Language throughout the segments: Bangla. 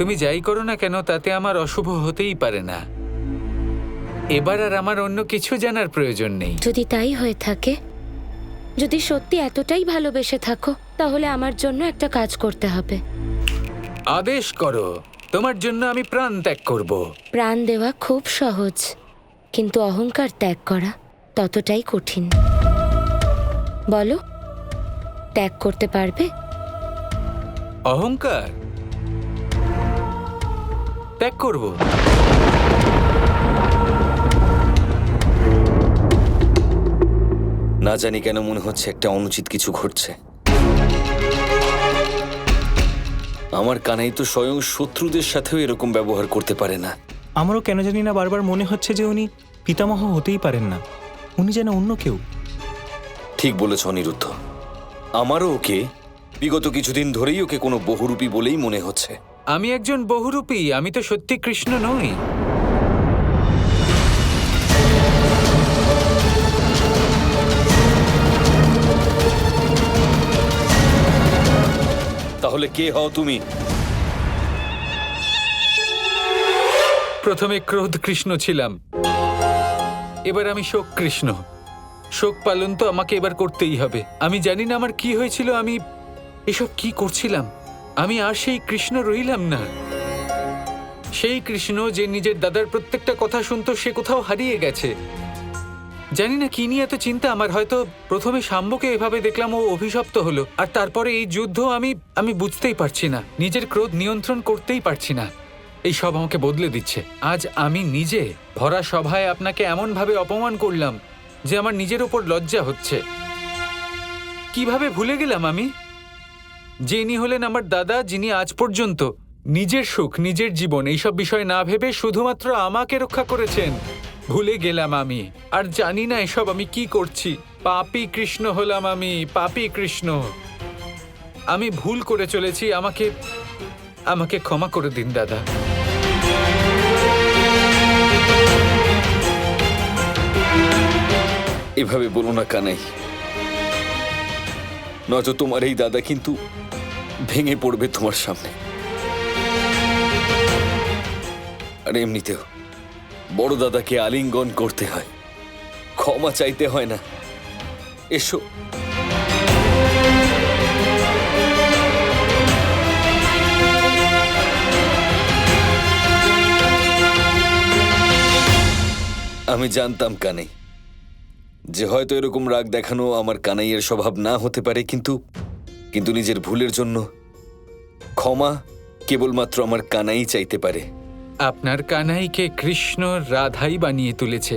তুমি যাই করো না কেন তাতে আমার অশুভ হতেই পারে না। এবার আর আমার অন্য কিছু জানার প্রয়োজন নেই। যদি তাই হয়ে থাকে, যদি সত্যি এতটাই ভালোবেসে থাকো, তাহলে আমার জন্য একটা কাজ করতে হবে। আদেশ করো, তোমার জন্য আমি প্রাণ ত্যাগ করব। প্রাণ দেওয়া খুব সহজ, কিন্তু অহংকার ত্যাগ করা ততটাই কঠিন। বলো, ত্যাগ করতে পারবে? অহংকার ত্যাগ করব। না জানি কেন মনে হচ্ছে একটা অনুচিত কিছু ঘটছে। আমার কানাই তো স্বয়ং শত্রুদের সাথেও এরকম ব্যবহার করতে পারে না। আমারও কেন জানি না বারবার মনে হচ্ছে যে উনি পিতামহ হতেই পারেন না, উনি যেন অন্য কেউ। ঠিক বলেছ অনিরুদ্ধ, আমারও ওকে বিগত কিছুদিন ধরেই ওকে কোনো বহুরূপী বলেই মনে হচ্ছে। আমি একজন বহুরূপী, আমি তো সত্যি কৃষ্ণ নই। তাহলে কে হও তুমি? প্রথমে ক্রোধ কৃষ্ণ ছিলাম, এবার আমি শোক কৃষ্ণ। শোক পালন তো আমাকে এবার করতেই হবে। আমি জানি না আমার কি হয়েছিল, আমি এসব কি করছিলাম। আমি আর সেই কৃষ্ণ রইলাম না। সেই কৃষ্ণ যে নিজের দাদার প্রত্যেকটা কথা শুনতো, সে কোথাও হারিয়ে গেছে। জানি না কি নিয়ে এত চিন্তা আমার। হয়তো প্রথমে শাম্বকে এভাবে দেখলাম, ও অভিশপ্ত হলো, আর তারপরে এই যুদ্ধ। আমি বুঝতেই পারছি না, নিজের ক্রোধ নিয়ন্ত্রণ করতেই পারছি না। এই সব আমাকে বদলে দিচ্ছে। আজ আমি নিজে ভরা সভায় আপনাকে এমনভাবে অপমান করলাম যে আমার নিজের ওপর লজ্জা হচ্ছে। কিভাবে ভুলে গেলাম আমি যে ইনি হলেন আমার দাদা, যিনি আজ পর্যন্ত নিজের সুখ, নিজের জীবন এইসব বিষয় না ভেবে শুধুমাত্র আমাকে রক্ষা করেছেন। ভুলে গেলাম আমি, আর জানি না এসব আমি কি করছি। পাপী কৃষ্ণ হলাম আমি, পাপী কৃষ্ণ। আমি ভুল করে চলেছি, আমাকে ক্ষমা করে দিন দাদা। এভাবে বলো না কানাই, নয়তো তোমার এই দাদা কিন্তু ভেঙে পড়বে তোমার সামনে। আর এমনিতেও বড় দাদাকে আলিঙ্গন করতে হয়, ক্ষমা চাইতে হয় না। এসো। আমি জানতাম কানাই যে হয়তো এরকম রাগ দেখানো আমার কানাইয়ের স্বভাব না হতে পারে, কিন্তু নিজের ভুলের জন্য ক্ষমা কেবলমাত্র আমার কানাই চাইতে পারে। আপনার কানাইকে কৃষ্ণ রাধাই বানিয়ে তুলেছে।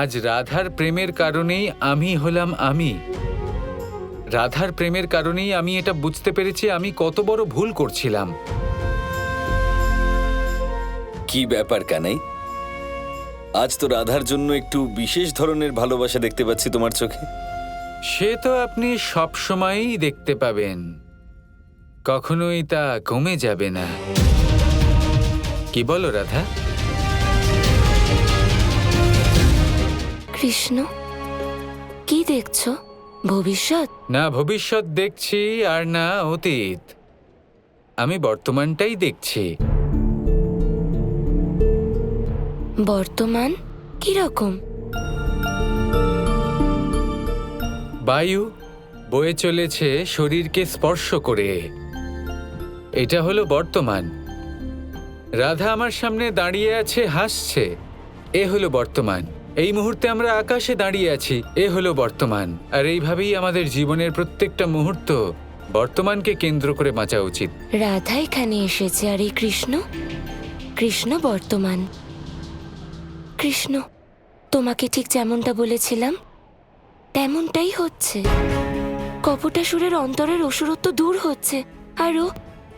আজ রাধার প্রেমের কারণেই আমি হলাম আমি। রাধার প্রেমের কারণেই আমি এটা বুঝতে পেরেছি আমি কত বড় ভুল করছিলাম। কি ব্যাপার কানাই, আজ তো রাধার জন্য একটু বিশেষ ধরনের ভালোবাসা দেখতে পাচ্ছি তোমার চোখে। সে তো আপনি সব সময়ই দেখতে পাবেন, কখনোই তা কমে যাবে না। কি বলো রাধা? কৃষ্ণ, কি দেখছো? ভবিষ্যৎ? না ভবিষ্যৎ দেখছি আর না অতীত, আমি বর্তমানটাই দেখছি। বর্তমান কিরকম? বায়ু বয়ে চলেছে শরীরকে স্পর্শ করে, এটা হলো বর্তমান। রাধা আমার সামনে দাঁড়িয়ে আছে, হাসছে, এ হলো বর্তমান। এই মুহূর্তে আমরা আকাশে দাঁড়িয়ে আছি, এ হলো বর্তমান। আর এইভাবেই আমাদের জীবনের প্রত্যেকটা মুহূর্ত বর্তমানকে কেন্দ্র করে বাঁচা উচিত। রাধা এখানে এসেছে, আর এই কৃষ্ণ? কৃষ্ণ বর্তমান। কৃষ্ণ, তোমাকে ঠিক যেমনটা বলেছিলাম তেমনটাই হচ্ছে। কপটাসুরের অন্তরের অসুরত্ব দূর হচ্ছে, আর ও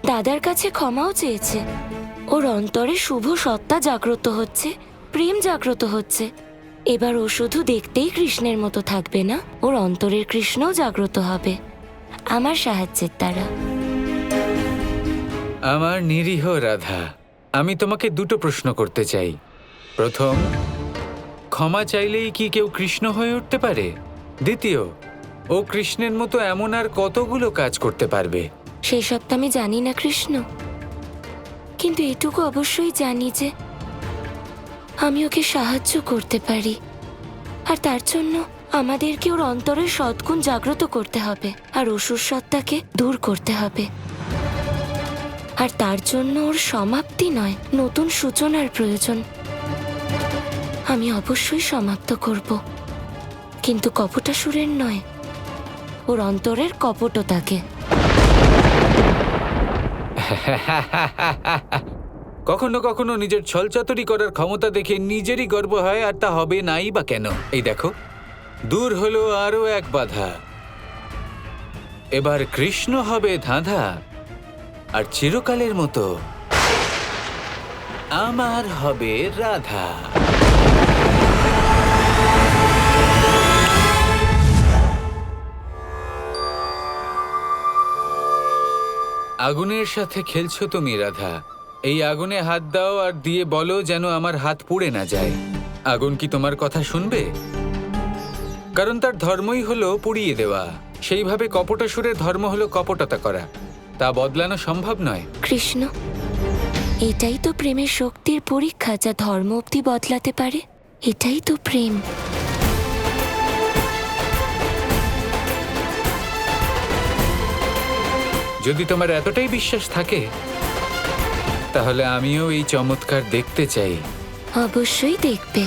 দাদার কাছে ক্ষমাও চেয়েছে। ওর অন্তরে শুভ সত্তা জাগ্রত হচ্ছে, প্রেম জাগ্রত হচ্ছে। এবার ও শুধু দেখতেই কৃষ্ণের মতো থাকবে না, ওর অন্তরের কৃষ্ণও জাগ্রত হবে আমার সাহায্যের দ্বারা। আমার নিরীহ রাধা, আমি তোমাকে দুটো প্রশ্ন করতে চাই। প্রথম, ক্ষমা চাইলেই কি কেউ কৃষ্ণ হয়ে উঠতে পারে? দ্বিতীয়, ও কৃষ্ণের মতো এমন আর কতগুলো কাজ করতে পারবে? সেসব তো আমি জানি না কৃষ্ণ। কিন্তু এটুকু অবশ্যই জানি যে আমি ওকে সাহায্য করতে পারি, আর তার জন্য আমাদেরকে ওর অন্তরের সদ্গুণ জাগ্রত করতে হবে আর অসুর সত্তাকে দূর করতে হবে। আর তার জন্য ওর সমাপ্তি নয়, নতুন সূচনার প্রয়োজন। আমি অবশ্যই সমাপ্ত করব, কিন্তু কপটাসুরের নয়, ওর অন্তরের কপটতাকে। কখনো কখনো নিজের ছলচাতুরি করার ক্ষমতা দেখে নিজেরই গর্ব হয়, আর তা হবে নাই বা কেন। এই দেখো, দূর হলো আরো এক বাধা। এবার কৃষ্ণ হবে ধাঁধা, আর চিরকালের মতো আমার হবে রাধা। আগুনের সাথে খেলছো তুমি রাধা। এই আগুনে হাত দাও আর দিয়ে বলো যেন আমার হাত পুড়ে না যায়। আগুন কি তোমার কথা শুনবে? কারণ তার ধর্মই হলো পুড়িয়ে দেওয়া। সেইভাবে কপটাসুরের ধর্ম হলো কপটতা করা। তা বদলানো সম্ভব নয়। কৃষ্ণ, এটাই তো প্রেমের শক্তির পরীক্ষা, যা ধর্ম অবধি বদলাতে পারে। এটাই তো প্রেম। যদি তোমার এতটাই বিশ্বাস থাকে, তাহলে আমিও এই চমৎকার দেখতে চাই। অবশ্যই দেখবে।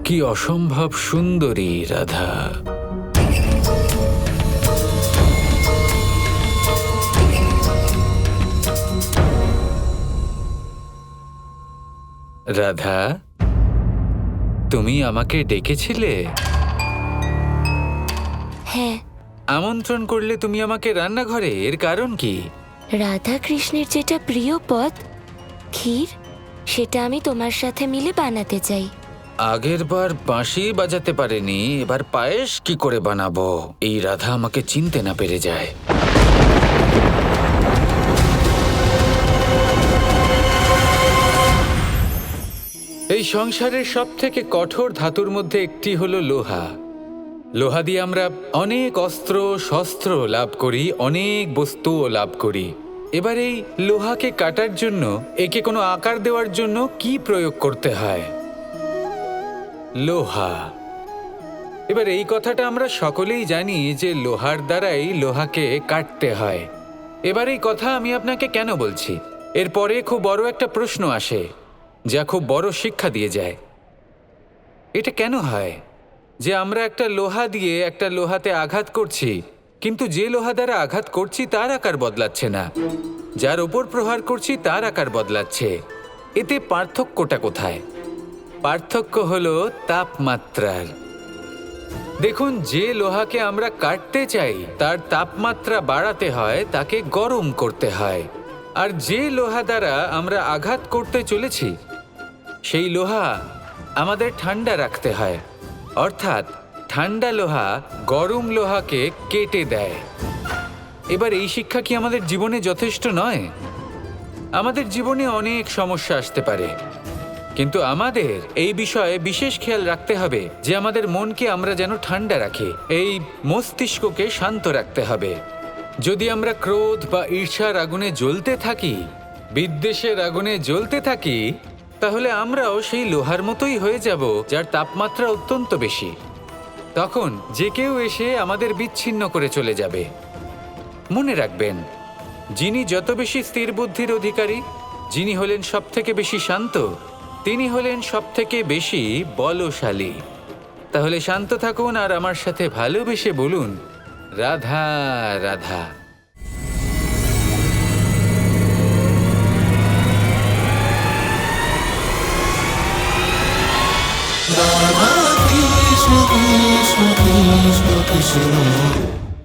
কি অসম্ভব সুন্দরী রাধা। রাধা, তুমি আমাকে ডেকেছিলে? হ্যাঁ। আমন্ত্রণ করলে তুমি আমাকে রান্নাঘরে, এর কারণ কি? রাধা কৃষ্ণের যেটা প্রিয় পদ, ক্ষীর, সেটা আমি তোমার সাথে মিলে বানাতে চাই। আগের বার বাঁশি বাজাতে পারেনি, এবার পায়েস কি করে বানাবো? এই রাধা আমাকে চিনতে না পেরে যায়। এই সংসারের সব থেকে কঠোর ধাতুর মধ্যে একটি হলো লোহা। লোহা দিয়ে আমরা অনেক অস্ত্র শস্ত্র লাভ করি, অনেক বস্তুও লাভ করি। এবার এই লোহাকে কাটার জন্য, একে কোনো আকার দেওয়ার জন্য কি প্রয়োগ করতে হয়? লোহা। এবার এই কথাটা আমরা সকলেই জানি যে লোহার দ্বারাই লোহাকে কাটতে হয়। এবার এই কথা আমি আপনাকে কেন বলছি? এরপরে খুব বড় একটা প্রশ্ন আসে, যা খুব বড় শিক্ষা দিয়ে যায়। এটা কেন হয় যে আমরা একটা লোহা দিয়ে একটা লোহাতে আঘাত করছি, কিন্তু যে লোহা দ্বারা আঘাত করছি তার আকার বদলাচ্ছে না, যার ওপর প্রহার করছি তার আকার বদলাচ্ছে? এতে পার্থক্যটা কোথায়? পার্থক্য হলো তাপমাত্রার। দেখুন, যে লোহাকে আমরা কাটতে চাই তার তাপমাত্রা বাড়াতে হয়, তাকে গরম করতে হয়। আর যে লোহা দ্বারা আমরা আঘাত করতে চলেছি, সেই লোহা আমাদের ঠান্ডা রাখতে হয়। অর্থাৎ ঠান্ডা লোহা গরম লোহাকে কেটে দেয়। এবার এই শিক্ষা কি আমাদের জীবনে যথেষ্ট নয়? আমাদের জীবনে অনেক সমস্যা আসতে পারে, কিন্তু আমাদের এই বিষয়ে বিশেষ খেয়াল রাখতে হবে যে আমাদের মনকে আমরা যেন ঠান্ডা রাখি, এই মস্তিষ্ককে শান্ত রাখতে হবে। যদি আমরা ক্রোধ বা ঈর্ষার আগুনে জ্বলতে থাকি, বিদ্বেষের আগুনে জ্বলতে থাকি, তাহলে আমরাও সেই লোহার মতোই হয়ে যাব, যার তাপমাত্রা অত্যন্ত বেশি। তখন যে কেউ এসে আমাদের বিচ্ছিন্ন করে চলে যাবে। মনে রাখবেন, যিনি যত বেশি স্থির বুদ্ধির অধিকারী, যিনি হলেন সবথেকে বেশি শান্ত, তিনি হলেন সবথেকে বেশি বলশালী। তাহলে শান্ত থাকুন আর আমার সাথে ভালোবেসে বলুন, Radha Radha. Krishna Krishna Krishna Krishna